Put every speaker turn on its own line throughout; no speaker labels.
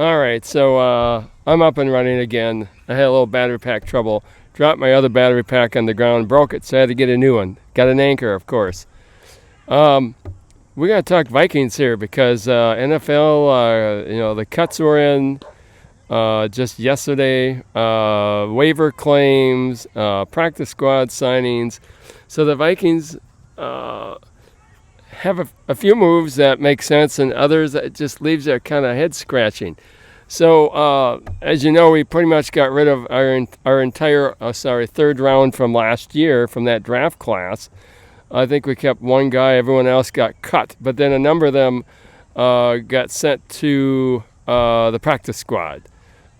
All right, so I'm up and running again. I had a little battery pack trouble. Dropped my other battery pack on the ground, broke it, so I had to get a new one. Got an anchor, of course. We're going to talk Vikings here because NFL, the cuts were in just yesterday. Waiver claims, practice squad signings. So the Vikings have a few moves that make sense and others that just leaves their kind of head scratching. So as you know, we pretty much got rid of our entire third round from last year from that draft class. I think we kept one guy. Everyone else got cut. But then a number of them got sent to the practice squad.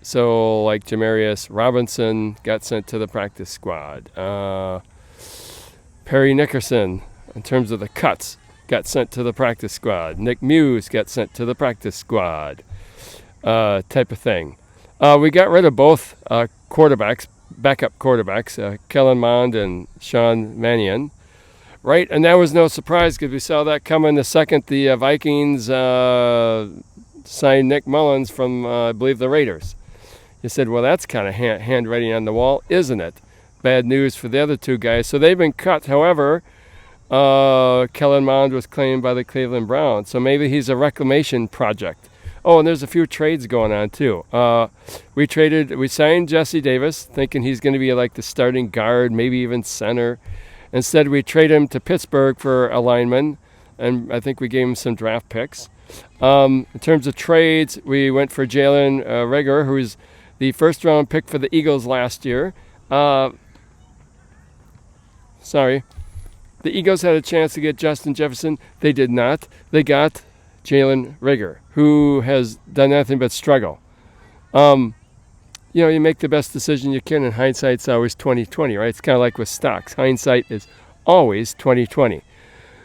So like Jamarius Robinson got sent to the practice squad. Perry Nickerson, in terms of the cuts, got sent to the practice squad. Nick Muse got sent to the practice squad, type of thing. We got rid of both backup quarterbacks, Kellen Mond and Sean Mannion. Right, and that was no surprise because we saw that coming the second the Vikings signed Nick Mullins from, I believe, the Raiders. You said, well, that's kind of handwriting on the wall, isn't it? Bad news for the other two guys. So they've been cut. However, Kellen Mond was claimed by the Cleveland Browns, so maybe he's a reclamation project. Oh, and there's a few trades going on, too. We signed Jesse Davis, thinking he's going to be like the starting guard, maybe even center. Instead, we trade him to Pittsburgh for a lineman, and I think we gave him some draft picks. In terms of trades, we went for Jalen Reagor, who's the first-round pick for the Eagles last year. The Eagles had a chance to get Justin Jefferson. They did not. They got Jalen Reagor, who has done nothing but struggle. You make the best decision you can, and hindsight's always 20/20, right? It's kind of like with stocks. Hindsight is always 20/20.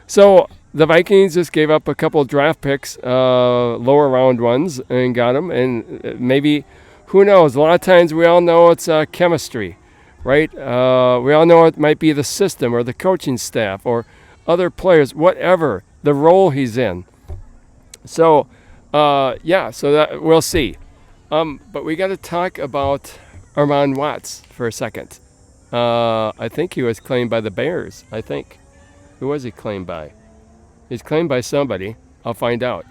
So the Vikings just gave up a couple of draft picks, lower round ones, and got them. And maybe, who knows? A lot of times we all know it's chemistry, right? We all know it might be the system or the coaching staff or other players, whatever the role he's in. So, so that we'll see. But we got to talk about Armand Watts for a second. I think he was claimed by the Bears, I think. Who was he claimed by? He's claimed by somebody. I'll find out.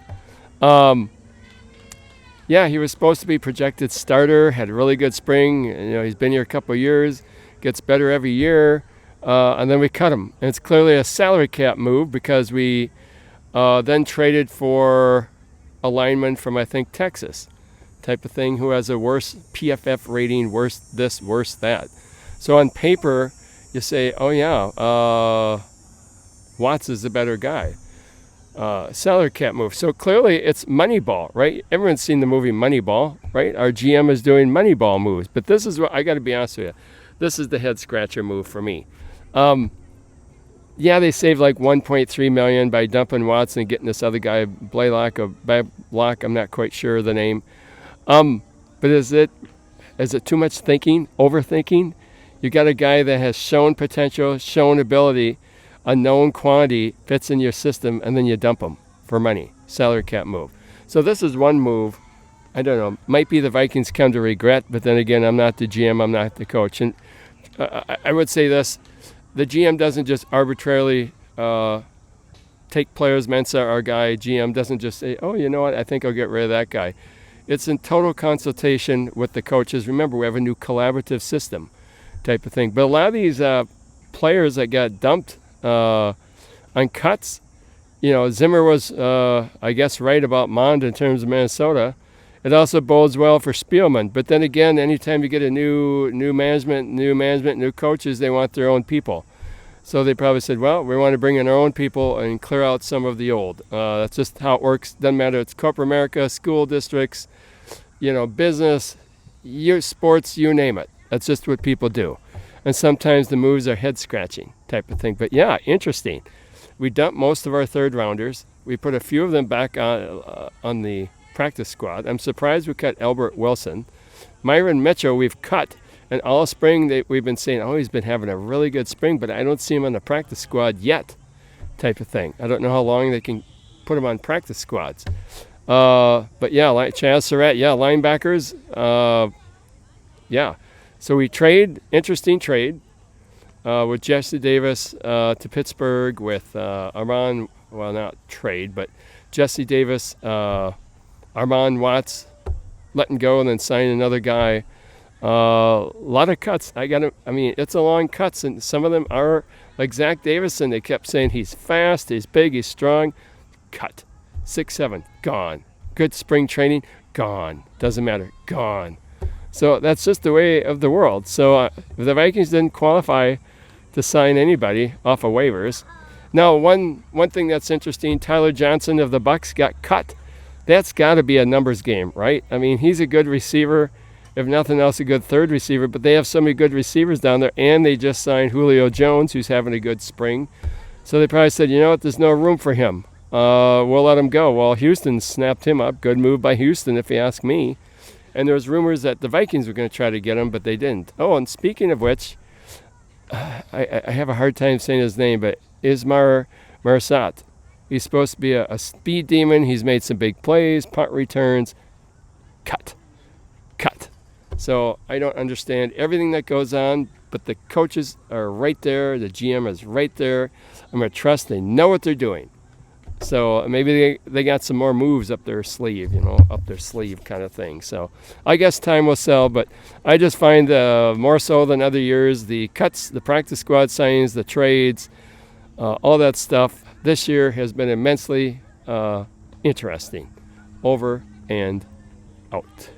He was supposed to be projected starter, had a really good spring. He's been here a couple of years, gets better every year, and then we cut him. And it's clearly a salary cap move because we then traded for a lineman from, I think, Texas. Type of thing, who has a worse PFF rating, worse this, worse that. So on paper, you say, Watts is the better guy. Salary cap move. So clearly it's Moneyball, right? Everyone's seen the movie Moneyball, right? Our GM is doing Moneyball moves. But this is what, I got to be honest with you, this is the head scratcher move for me. They saved like $1.3 million by dumping Watts and getting this other guy, Blaylock, I'm not quite sure of the name. But is it too much thinking, overthinking? You got a guy that has shown potential, shown ability, a known quantity, fits in your system, and then you dump him for money. Salary cap move. So this is one move. I don't know. Might be the Vikings come to regret, but then again, I'm not the GM, I'm not the coach. And I would say this, the GM doesn't just arbitrarily take players. Mensah, our guy, GM, doesn't just say, oh, you know what, I think I'll get rid of that guy. It's in total consultation with the coaches. Remember, we have a new collaborative system type of thing. But a lot of these players that got dumped on cuts, Zimmer was, I guess, right about Mond in terms of Minnesota. It also bodes well for Spielman. But then again, anytime you get a new management, new coaches, they want their own people. So they probably said, well, we want to bring in our own people and clear out some of the old. That's just how it works. Doesn't matter. It's corporate America, school districts, business, sports, you name it. That's just what people do. And sometimes the moves are head-scratching type of thing. But, interesting. We dumped most of our third-rounders. We put a few of them back on the practice squad. I'm surprised we cut Albert Wilson. Myron Mitchell we've cut. And all spring we've been saying, he's been having a really good spring, but I don't see him on the practice squad yet type of thing. I don't know how long they can put him on practice squads. But yeah, like Chaz Surratt, yeah, linebackers. Yeah. So we interesting trade with Jesse Davis to Pittsburgh with Armand, well, not trade, but Jesse Davis, Armand Watts letting go and then signing another guy. A lot of cuts. I mean, it's a long cuts, and some of them are like Zach Davison. They kept saying he's fast, he's big, he's strong. Cut. 6'7", gone. Good spring training, gone. Doesn't matter, gone. So that's just the way of the world. So the Vikings didn't qualify to sign anybody off of waivers. Now, one thing that's interesting, Tyler Johnson of the Bucks got cut. That's got to be a numbers game, right? I mean, he's a good receiver. If nothing else, a good third receiver. But they have so many good receivers down there, and they just signed Julio Jones, who's having a good spring. So they probably said, you know what, there's no room for him. We'll let him go. Well, Houston snapped him up. Good move by Houston, if you ask me. And there was rumors that the Vikings were going to try to get him, but they didn't. Oh, and speaking of which, I have a hard time saying his name, but Ismar Marsat. He's supposed to be a speed demon. He's made some big plays, punt returns. Cut. So I don't understand everything that goes on, but the coaches are right there. The GM is right there. I'm going to trust they know what they're doing. So maybe they got some more moves up their sleeve, kind of thing. So I guess time will tell, but I just find more so than other years, the cuts, the practice squad signings, the trades, all that stuff this year has been immensely interesting. Over and out.